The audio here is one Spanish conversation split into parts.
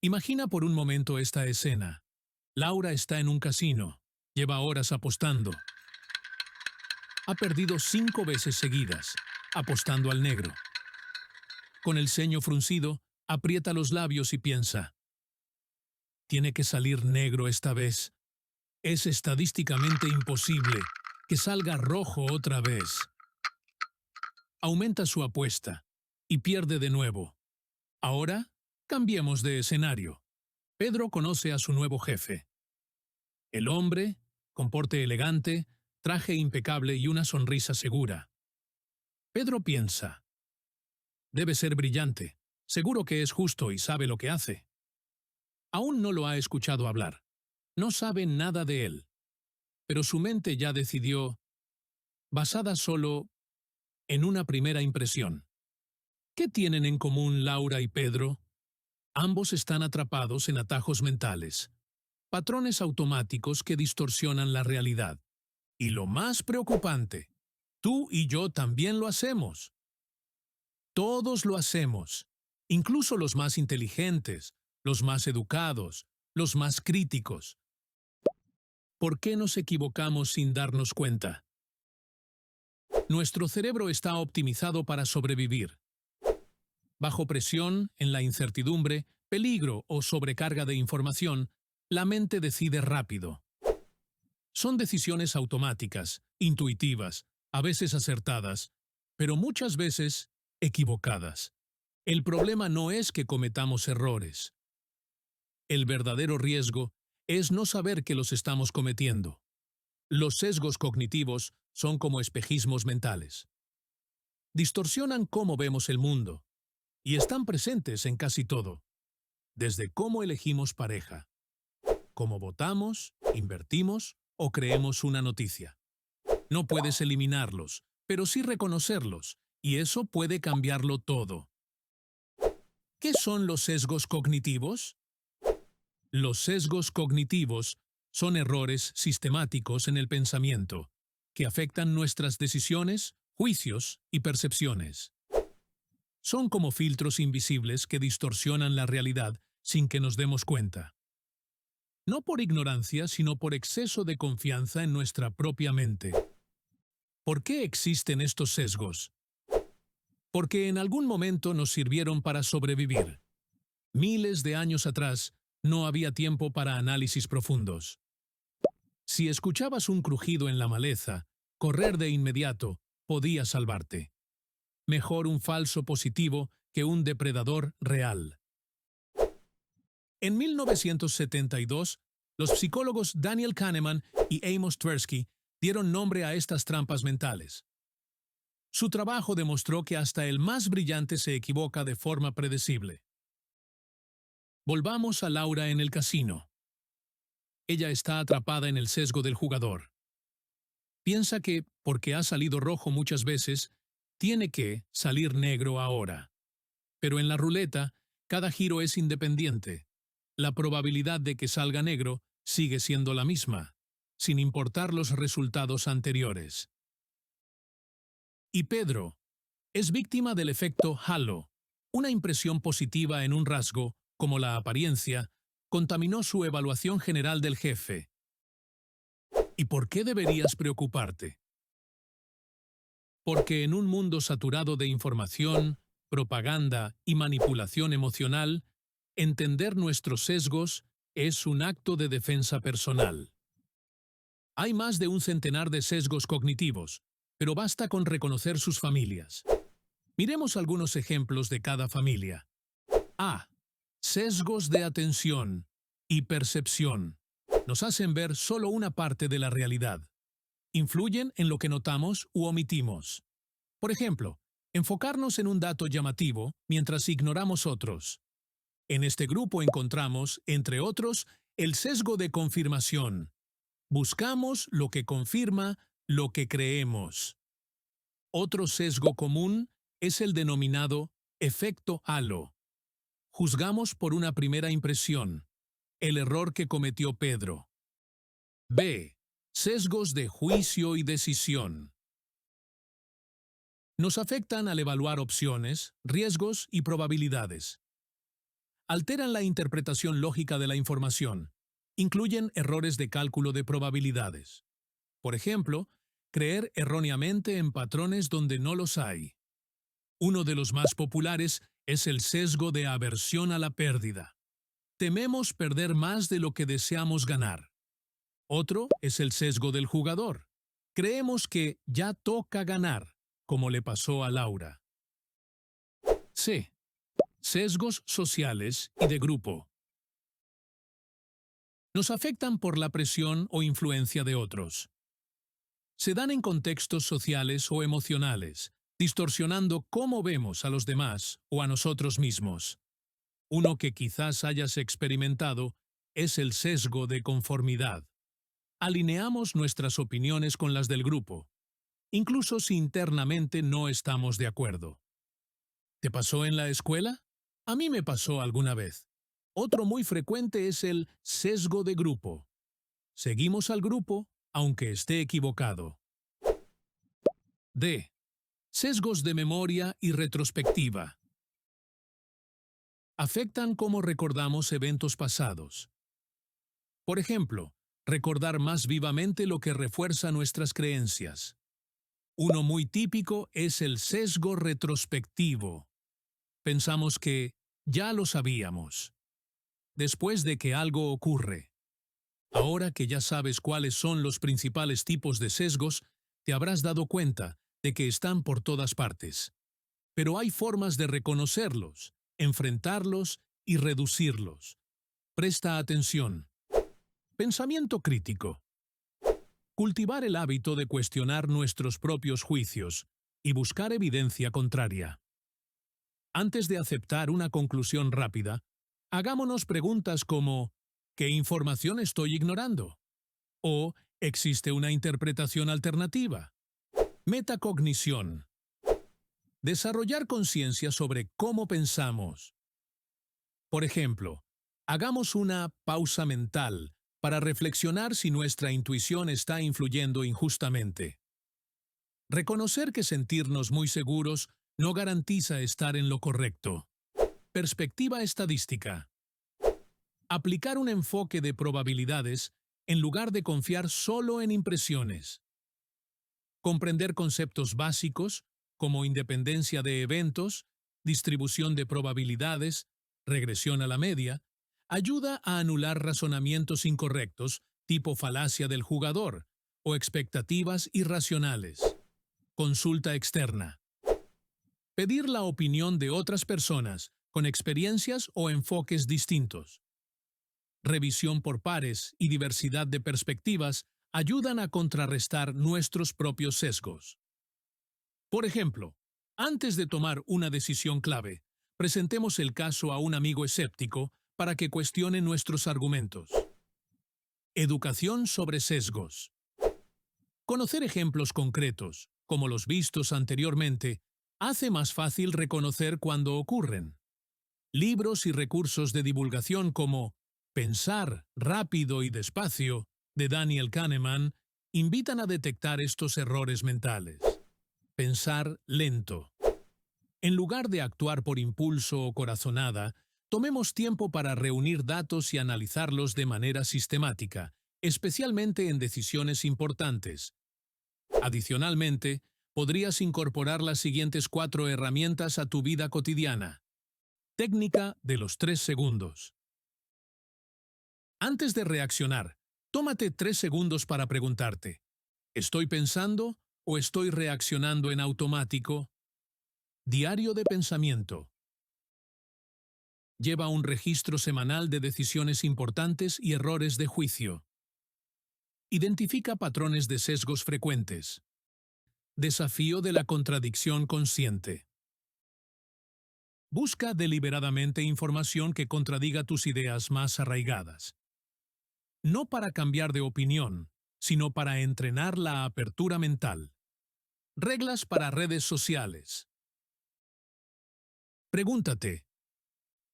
Imagina por un momento esta escena. Laura está en un casino. Lleva horas apostando. Ha perdido 5 veces seguidas, apostando al negro. Con el ceño fruncido, aprieta los labios y piensa: tiene que salir negro esta vez. Es estadísticamente imposible que salga rojo otra vez. Aumenta su apuesta y pierde de nuevo. Ahora, cambiemos de escenario. Pedro conoce a su nuevo jefe. El hombre, con porte elegante, traje impecable y una sonrisa segura. Pedro piensa: debe ser brillante, seguro que es justo y sabe lo que hace. Aún no lo ha escuchado hablar. No sabe nada de él. Pero su mente ya decidió, basada solo en una primera impresión. ¿Qué tienen en común Laura y Pedro? Ambos están atrapados en atajos mentales, patrones automáticos que distorsionan la realidad. Y lo más preocupante, tú y yo también lo hacemos. Todos lo hacemos, incluso los más inteligentes, los más educados, los más críticos. ¿Por qué nos equivocamos sin darnos cuenta? Nuestro cerebro está optimizado para sobrevivir. Bajo presión, en la incertidumbre, peligro o sobrecarga de información, la mente decide rápido. Son decisiones automáticas, intuitivas, a veces acertadas, pero muchas veces equivocadas. El problema no es que cometamos errores. El verdadero riesgo es no saber que los estamos cometiendo. Los sesgos cognitivos son como espejismos mentales. Distorsionan cómo vemos el mundo y están presentes en casi todo, desde cómo elegimos pareja, cómo votamos, invertimos o creemos una noticia. No puedes eliminarlos, pero sí reconocerlos, y eso puede cambiarlo todo. ¿Qué son los sesgos cognitivos? Los sesgos cognitivos son errores sistemáticos en el pensamiento que afectan nuestras decisiones, juicios y percepciones. Son como filtros invisibles que distorsionan la realidad sin que nos demos cuenta. No por ignorancia, sino por exceso de confianza en nuestra propia mente. ¿Por qué existen estos sesgos? Porque en algún momento nos sirvieron para sobrevivir. Miles de años atrás, no había tiempo para análisis profundos. Si escuchabas un crujido en la maleza, correr de inmediato podía salvarte. Mejor un falso positivo que un depredador real. En 1972, los psicólogos Daniel Kahneman y Amos Tversky dieron nombre a estas trampas mentales. Su trabajo demostró que hasta el más brillante se equivoca de forma predecible. Volvamos a Laura en el casino. Ella está atrapada en el sesgo del jugador. Piensa que, porque ha salido rojo muchas veces, tiene que salir negro ahora. Pero en la ruleta, cada giro es independiente. La probabilidad de que salga negro sigue siendo la misma, sin importar los resultados anteriores. Y Pedro es víctima del efecto halo. Una impresión positiva en un rasgo, como la apariencia, contaminó su evaluación general del jefe. ¿Y por qué deberías preocuparte? Porque en un mundo saturado de información, propaganda y manipulación emocional, entender nuestros sesgos es un acto de defensa personal. Hay más de un centenar de sesgos cognitivos, pero basta con reconocer sus familias. Miremos algunos ejemplos de cada familia. A. Sesgos de atención y percepción. Nos hacen ver solo una parte de la realidad. Influyen en lo que notamos u omitimos. Por ejemplo, enfocarnos en un dato llamativo mientras ignoramos otros. En este grupo encontramos, entre otros, el sesgo de confirmación. Buscamos lo que confirma lo que creemos. Otro sesgo común es el denominado efecto halo. Juzgamos por una primera impresión, el error que cometió Pedro. B. Sesgos de juicio y decisión. Nos afectan al evaluar opciones, riesgos y probabilidades. Alteran la interpretación lógica de la información. Incluyen errores de cálculo de probabilidades. Por ejemplo, creer erróneamente en patrones donde no los hay. Uno de los más populares es el sesgo de aversión a la pérdida. Tememos perder más de lo que deseamos ganar. Otro es el sesgo del jugador. Creemos que ya toca ganar, como le pasó a Laura. C. Sesgos sociales y de grupo. Nos afectan por la presión o influencia de otros. Se dan en contextos sociales o emocionales, distorsionando cómo vemos a los demás o a nosotros mismos. Uno que quizás hayas experimentado es el sesgo de conformidad. Alineamos nuestras opiniones con las del grupo, incluso si internamente no estamos de acuerdo. ¿Te pasó en la escuela? A mí me pasó alguna vez. Otro muy frecuente es el sesgo de grupo. Seguimos al grupo, aunque esté equivocado. D. Sesgos de memoria y retrospectiva. Afectan cómo recordamos eventos pasados. Por ejemplo, recordar más vivamente lo que refuerza nuestras creencias. Uno muy típico es el sesgo retrospectivo. Pensamos que ya lo sabíamos. Después de que algo ocurre. Ahora que ya sabes cuáles son los principales tipos de sesgos, te habrás dado cuenta de que están por todas partes. Pero hay formas de reconocerlos, enfrentarlos y reducirlos. Presta atención. Pensamiento crítico. Cultivar el hábito de cuestionar nuestros propios juicios y buscar evidencia contraria. Antes de aceptar una conclusión rápida, hagámonos preguntas como ¿qué información estoy ignorando? ¿O existe una interpretación alternativa? Metacognición. Desarrollar conciencia sobre cómo pensamos. Por ejemplo, hagamos una pausa mental para reflexionar si nuestra intuición está influyendo injustamente. Reconocer que sentirnos muy seguros no garantiza estar en lo correcto. Perspectiva estadística. Aplicar un enfoque de probabilidades en lugar de confiar solo en impresiones. Comprender conceptos básicos como independencia de eventos, distribución de probabilidades, regresión a la media, ayuda a anular razonamientos incorrectos tipo falacia del jugador o expectativas irracionales. Consulta externa. Pedir la opinión de otras personas con experiencias o enfoques distintos. Revisión por pares y diversidad de perspectivas ayudan a contrarrestar nuestros propios sesgos. Por ejemplo, antes de tomar una decisión clave, presentemos el caso a un amigo escéptico para que cuestione nuestros argumentos. Educación sobre sesgos. Conocer ejemplos concretos, como los vistos anteriormente, hace más fácil reconocer cuando ocurren. Libros y recursos de divulgación como Pensar rápido y despacio, de Daniel Kahneman, invitan a detectar estos errores mentales. Pensar lento. En lugar de actuar por impulso o corazonada, tomemos tiempo para reunir datos y analizarlos de manera sistemática, especialmente en decisiones importantes. Adicionalmente, podrías incorporar las siguientes 4 herramientas a tu vida cotidiana. Técnica de los 3 segundos. Antes de reaccionar, tómate 3 segundos para preguntarte, ¿estoy pensando o estoy reaccionando en automático? Diario de pensamiento. Lleva un registro semanal de decisiones importantes y errores de juicio. Identifica patrones de sesgos frecuentes. Desafío de la contradicción consciente. Busca deliberadamente información que contradiga tus ideas más arraigadas. No para cambiar de opinión, sino para entrenar la apertura mental. Reglas para redes sociales. Pregúntate,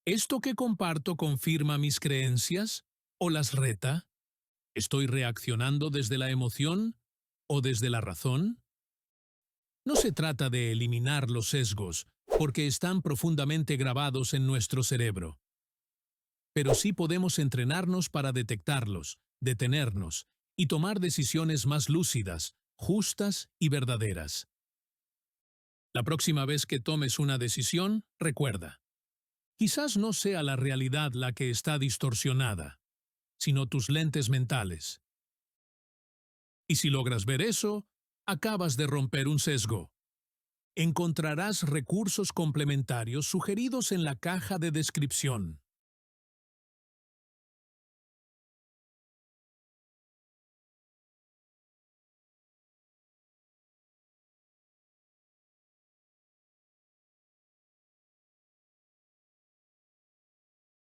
¿esto que comparto confirma mis creencias o las reta? ¿Estoy reaccionando desde la emoción o desde la razón? No se trata de eliminar los sesgos, porque están profundamente grabados en nuestro cerebro. pero sí podemos entrenarnos para detectarlos, detenernos y tomar decisiones más lúcidas, justas y verdaderas. La próxima vez que tomes una decisión, recuerda, quizás no sea la realidad la que está distorsionada, sino tus lentes mentales. Y si logras ver eso, acabas de romper un sesgo. Encontrarás recursos complementarios sugeridos en la caja de descripción.